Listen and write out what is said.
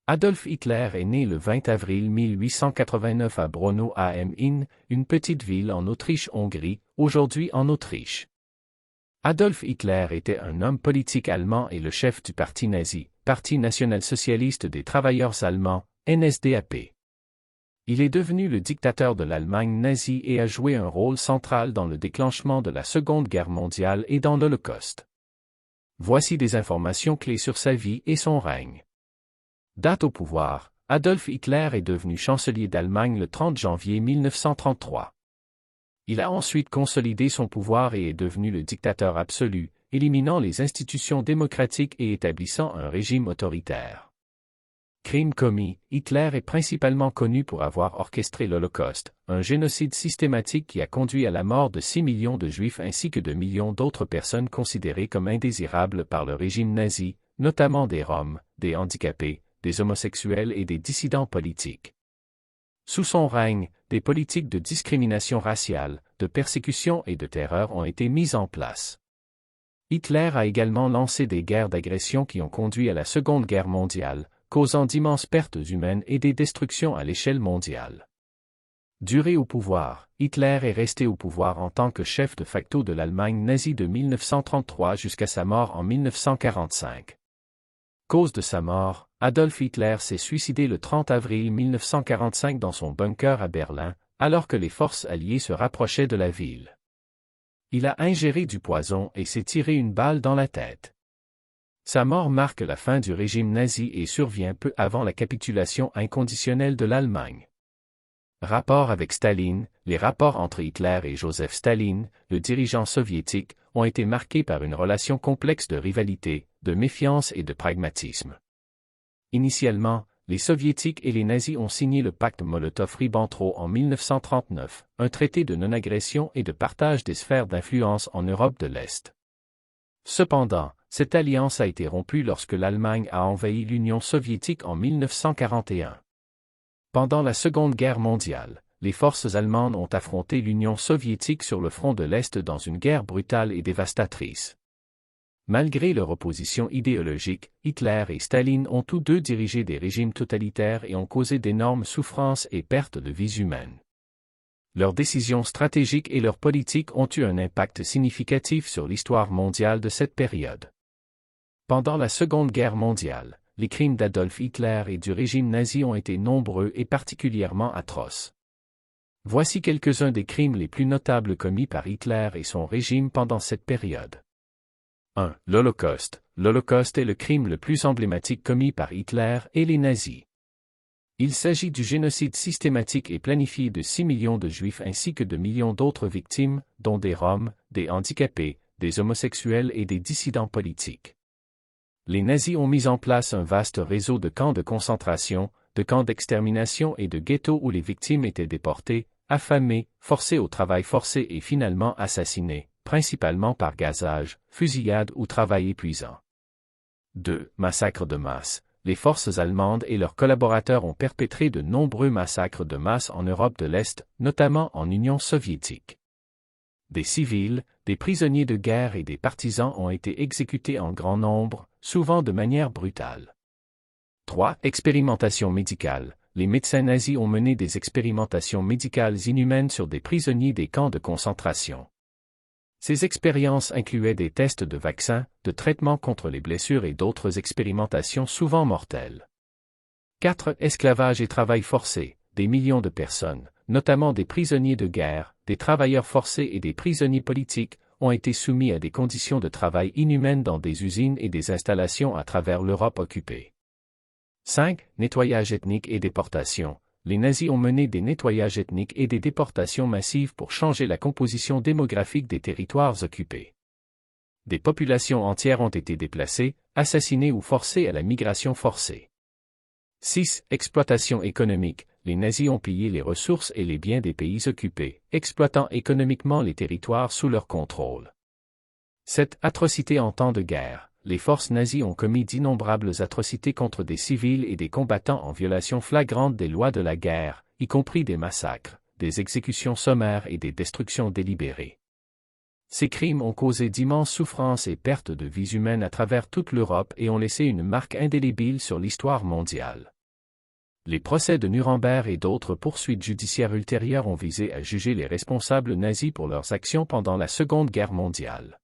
Adolf Hitler est né le 20 avril 1889 à Braunau am Inn, une petite ville en Autriche-Hongrie, aujourd'hui en Autriche. Adolf Hitler était un homme politique allemand et le chef du parti nazi, Parti national-socialiste des travailleurs allemands, NSDAP. Il est devenu le dictateur de l'Allemagne nazie et a joué un rôle central dans le déclenchement de la Seconde Guerre mondiale et dans l'Holocauste. Voici des informations clés sur sa vie et son règne. Date au pouvoir, Adolf Hitler est devenu chancelier d'Allemagne le 30 janvier 1933. Il a ensuite consolidé son pouvoir et est devenu le dictateur absolu, éliminant les institutions démocratiques et établissant un régime autoritaire. Crimes commis, Hitler est principalement connu pour avoir orchestré l'Holocauste, un génocide systématique qui a conduit à la mort de 6 millions de Juifs ainsi que de millions d'autres personnes considérées comme indésirables par le régime nazi, notamment des Roms, des handicapés, des homosexuels et des dissidents politiques. Sous son règne, des politiques de discrimination raciale, de persécution et de terreur ont été mises en place. Hitler a également lancé des guerres d'agression qui ont conduit à la Seconde Guerre mondiale, causant d'immenses pertes humaines et des destructions à l'échelle mondiale. Duré au pouvoir, Hitler est resté au pouvoir en tant que chef de facto de l'Allemagne nazie de 1933 jusqu'à sa mort en 1945. Cause de sa mort, Adolf Hitler s'est suicidé le 30 avril 1945 dans son bunker à Berlin, alors que les forces alliées se rapprochaient de la ville. Il a ingéré du poison et s'est tiré une balle dans la tête. Sa mort marque la fin du régime nazi et survient peu avant la capitulation inconditionnelle de l'Allemagne. Rapport avec Staline, les rapports entre Hitler et Joseph Staline, le dirigeant soviétique, ont été marqués par une relation complexe de rivalité, de méfiance et de pragmatisme. Initialement, les soviétiques et les nazis ont signé le pacte Molotov-Ribbentrop en 1939, un traité de non-agression et de partage des sphères d'influence en Europe de l'Est. Cependant, cette alliance a été rompue lorsque l'Allemagne a envahi l'Union soviétique en 1941. Pendant la Seconde Guerre mondiale, les forces allemandes ont affronté l'Union soviétique sur le front de l'Est dans une guerre brutale et dévastatrice. Malgré leur opposition idéologique, Hitler et Staline ont tous deux dirigé des régimes totalitaires et ont causé d'énormes souffrances et pertes de vies humaines. Leurs décisions stratégiques et leurs politiques ont eu un impact significatif sur l'histoire mondiale de cette période. Pendant la Seconde Guerre mondiale, les crimes d'Adolf Hitler et du régime nazi ont été nombreux et particulièrement atroces. Voici quelques-uns des crimes les plus notables commis par Hitler et son régime pendant cette période. 1. L'Holocauste. L'Holocauste est le crime le plus emblématique commis par Hitler et les nazis. Il s'agit du génocide systématique et planifié de 6 millions de Juifs ainsi que de millions d'autres victimes, dont des Roms, des handicapés, des homosexuels et des dissidents politiques. Les nazis ont mis en place un vaste réseau de camps de concentration, de camps d'extermination et de ghettos où les victimes étaient déportées, affamées, forcées au travail forcé et finalement assassinées, principalement par gazage, fusillade ou travail épuisant. 2. Massacre de masse. Les forces allemandes et leurs collaborateurs ont perpétré de nombreux massacres de masse en Europe de l'Est, notamment en Union soviétique. Des civils, des prisonniers de guerre et des partisans ont été exécutés en grand nombre, souvent de manière brutale. 3. Expérimentation médicale. Les médecins nazis ont mené des expérimentations médicales inhumaines sur des prisonniers des camps de concentration. Ces expériences incluaient des tests de vaccins, de traitements contre les blessures et d'autres expérimentations souvent mortelles. 4. Esclavage et travail forcé. Des millions de personnes, notamment des prisonniers de guerre, des travailleurs forcés et des prisonniers politiques, ont été soumis à des conditions de travail inhumaines dans des usines et des installations à travers l'Europe occupée. 5. Nettoyage ethnique et déportation. Les nazis ont mené des nettoyages ethniques et des déportations massives pour changer la composition démographique des territoires occupés. Des populations entières ont été déplacées, assassinées ou forcées à la migration forcée. 6. Exploitation économique. Les nazis ont pillé les ressources et les biens des pays occupés, exploitant économiquement les territoires sous leur contrôle. 7. Atrocités en temps de guerre. Les forces nazies ont commis d'innombrables atrocités contre des civils et des combattants en violation flagrante des lois de la guerre, y compris des massacres, des exécutions sommaires et des destructions délibérées. Ces crimes ont causé d'immenses souffrances et pertes de vies humaines à travers toute l'Europe et ont laissé une marque indélébile sur l'histoire mondiale. Les procès de Nuremberg et d'autres poursuites judiciaires ultérieures ont visé à juger les responsables nazis pour leurs actions pendant la Seconde Guerre mondiale.